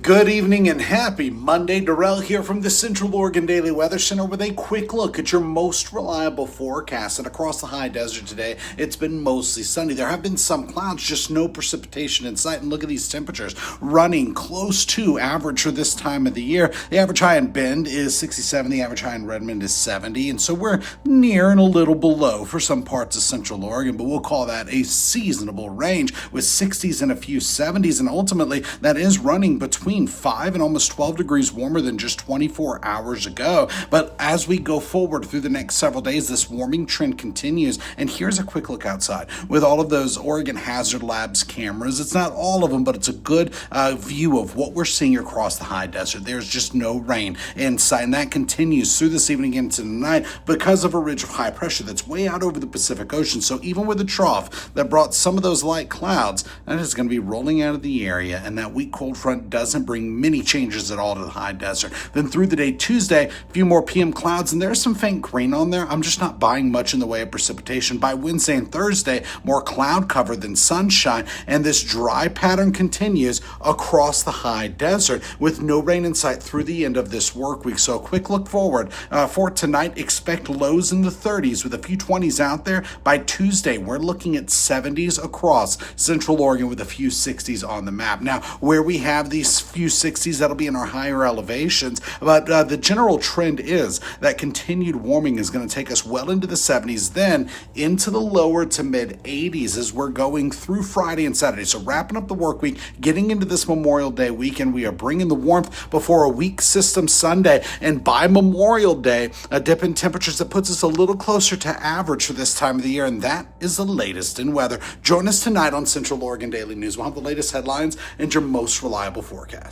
Good evening and happy Monday. Darrell here from the Central Oregon Daily Weather Center with a quick look at your most reliable forecast. And across the high desert today, it's been mostly sunny. There have been some clouds, just no precipitation in sight. And look at these temperatures running close to average for this time of the year. The average high in Bend is 67. The average high in Redmond is 70. And so we're near and a little below for some parts of Central Oregon, but we'll call that a seasonable range with 60s and a few 70s. And ultimately, that is running between 5 and almost 12 degrees warmer than just 24 hours ago. But as we go forward through the next several days, this warming trend continues. And here's a quick look outside with all of those Oregon Hazard Labs cameras. It's not all of them, but it's a good view of what we're seeing across the high desert. There's just no rain in sight, and that continues through this evening into the night because of a ridge of high pressure that's way out over the Pacific Ocean. So even with a trough that brought some of those light clouds, that is going to be rolling out of the area, and that weak cold front doesn't bring many changes at all to the high desert. Then through the day Tuesday, a few more PM clouds, and there's some faint rain on there. I'm just not buying much in the way of precipitation. By Wednesday and Thursday, more cloud cover than sunshine, and this dry pattern continues across the high desert with no rain in sight through the end of this work week. So a quick look forward for tonight, expect lows in the 30s with a few 20s out there. By Tuesday, we're looking at 70s across Central Oregon with a few 60s on the map. Now, where we have these few 60s, that'll be in our higher elevations, but the general trend is that continued warming is going to take us well into the 70s, then into the lower to mid 80s as we're going through Friday and Saturday. So wrapping up the work week, getting into this Memorial Day weekend, we are bringing the warmth before a weak system Sunday, and by Memorial Day, a dip in temperatures that puts us a little closer to average for this time of the year, and that is the latest in weather. Join us tonight on Central Oregon Daily News. We'll have the latest headlines and your most reliable forecast.